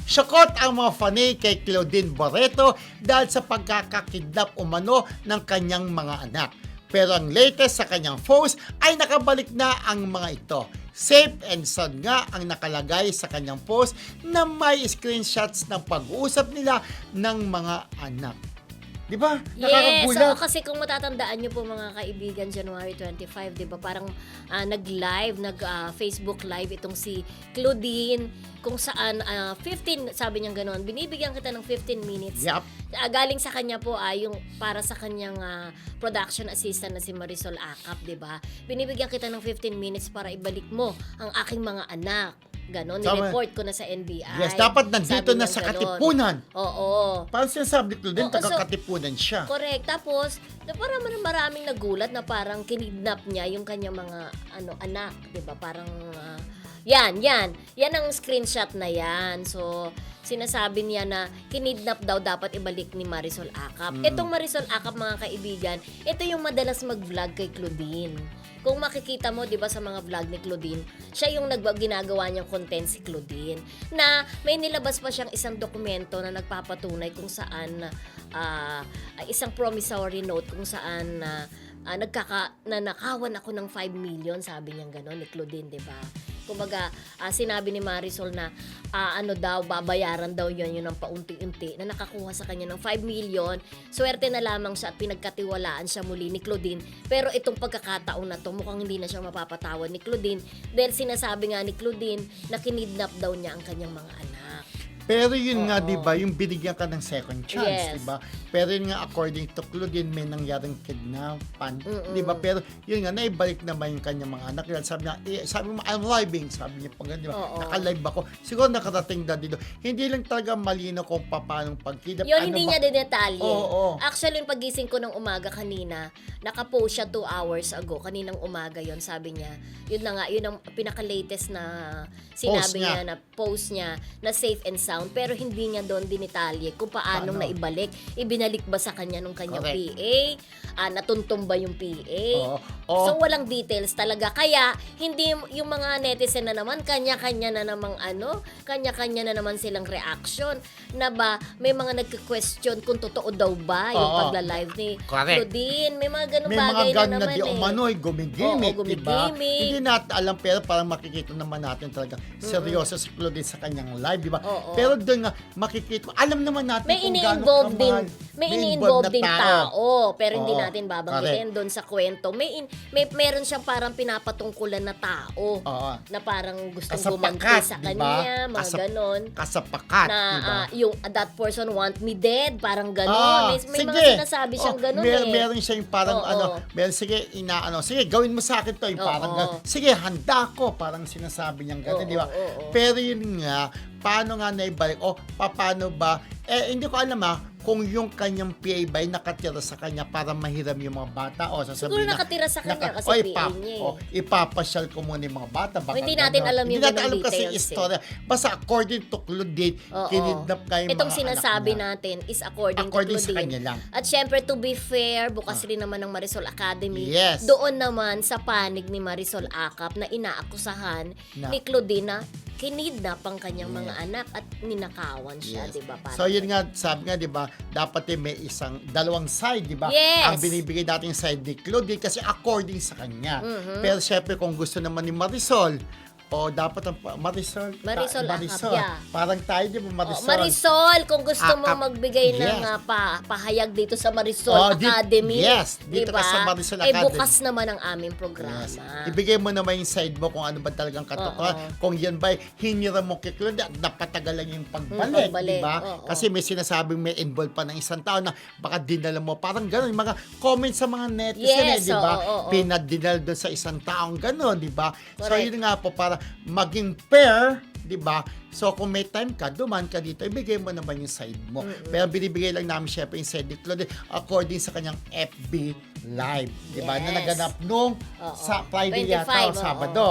Syokot ang mga fanay kay Claudine Barreto dahil sa pagkakakidnap umano ng kanyang mga anak. Pero ang latest sa kanyang post ay nakabalik na ang mga ito. Safe and sound nga ang nakalagay sa kanyang post na may screenshots ng pag-uusap nila ng mga anak. Di ba? Yes, so kasi kung matatandaan nyo po mga kaibigan, January 25, di ba, parang nag-live, Facebook live itong si Claudine, kung saan 15, sabi niya gano'n, binibigyan kita ng 15 minutes. Yep. Galing sa kanya po yung para sa kanyang production assistant na si Marisol Acap, di ba? Binibigyan kita ng 15 minutes para ibalik mo ang aking mga anak. Ganon, ni-report ko na sa NBI. Yes, dapat nandito na sa Katipunan. Oo. Parang sinasabi ko din, taga-Katipunan siya. Correct. Tapos, parang maraming nagulat na parang kinidnap niya yung kanyang mga anak, 'di ba? Parang yan ang screenshot na yan. So, sinasabi niya na kinidnap daw dapat ibalik ni Marisol Acap. Itong Marisol Acap, mga kaibigan, ito yung madalas mag-vlog kay Claudine. Kung makikita mo, 'di ba, sa mga vlog ni Claudine, siya yung ginagawa niyang content si Claudine. Na may nilabas pa siyang isang dokumento na nagpapatunay kung saan isang promissory note kung saan nanakawan ako ng 5 million, sabi niya gano'n ni Claudine, 'di ba? Kumbaga, sinabi ni Marisol na babayaran daw yun ng paunti-unti na nakakuha sa kanya ng 5 million. Swerte na lamang siya at pinagkatiwalaan siya muli ni Claudine. Pero itong pagkakataon na to, mukhang hindi na siya mapapatawad ni Claudine dahil sinasabi nga ni Claudine na kinidnap daw niya ang kanyang mga anak. Pero yun nga, di ba, yung binigyan ka ng second chance, Yes. di ba? Pero yun nga, according to Claudine, may nangyaring kidnapan, di ba? Pero yun nga, naibalik naman yung kanyang mga anak. Sabi mo, I'm living, sabi niya pag di ba? Naka-live ako. Siguro nakarating na dito. Hindi lang talaga malino kung paano pagkidnap. Yun, hindi niya din detalye. Oo. Actually, yung pagising ko ng umaga kanina, nakapost siya 2 hours ago. Kaninang umaga yon, sabi niya. Yun na nga, yun ang pinaka-latest na sinabi niya, na post niya, na safe and sound. Pero hindi niya doon dinitalye kung paano naibalik. Ibinalik ba sa kanya nung kanyang PA? Natuntum ba yung PA? So, walang details talaga. Kaya, hindi yung mga netizen na naman, kanya-kanya na naman silang reaction. Na ba, may mga nagka-question kung totoo daw ba yung pagla-live ni Claudine. May mga ganung bagay na naman. May mga ganun na di umano'y gumigimik, diba? Hindi natin alam, pero parang makikita naman natin talaga seryoso si Claudine sa kanyang live, diba? Pero doon nga, makikita, alam naman natin may kung gano'ng kamahal. May ini-involve din tao, pero hindi natin babanggitin doon sa kwento. Meron siyang parang pinapatungkulan na tao na parang gustong gumanti sa kanya, mga ganon. Kasapakat, na, diba? Yung that person want me dead, parang ganon. May mga sinasabi siyang ganon Meron siya yung parang sige, sige, gawin mo sa akin to, yung parang ganon. Sige, handa ko, parang sinasabi niyang ganon, di ba? Pero yun nga, paano nga naibalik? Paano ba? Hindi ko alam kung yung kanyang PA ba ay nakatira sa kanya para mahiram yung mga bata o sasabihin siguro nakatira sa kanya kasi PA niya ipapasyal ko muna yung mga bata. Hindi natin alam yung ganung kasi details. Istorya. Basta according to Claudine, kinidnap kayo mga itong sinasabi anak natin is according to sa Claudine. kanya lang. At syempre, to be fair, bukas rin naman ng Marisol Academy. Yes. Doon naman sa panig ni Marisol Acap na inaakusahan ni Claudine na kinidnap ang kanyang mga anak at ninakawan siya, di ba? So yun nga, sabi nga, di ba, dapat may dalawang side, di ba? Yes. Ang binibigay natin yung side ni Claudine kasi according sa kanya. Pero syempre, kung gusto naman ni Marisol, dapat ang Marisol. Parang tayo, di ba, Marisol? Marisol, kung gusto mo magbigay ng pahayag dito sa Marisol Academy. Dito ka sa Marisol Academy. Bukas naman ang aming programa. Ibigay mo naman yung side mo kung ano ba talagang katotohanan. Kung yan ba, hiniram mo kay Claudine, napatagal lang yung pagbalik, di ba? Kasi may sinasabing may involved pa ng isang tao na baka dinala mo. Parang gano'n, yung mga comments sa mga netizen, di ba? Pinadinal doon sa isang taong gano'n, di ba? So yun nga po, para maging fair, di ba? So, kung may time ka, duman ka dito, ibigay mo naman yung side mo. Pero binibigay lang namin syempre yung side ni Claudine according sa kanyang FB Live, di ba? Na naganap nung sa Friday yata o Sabado.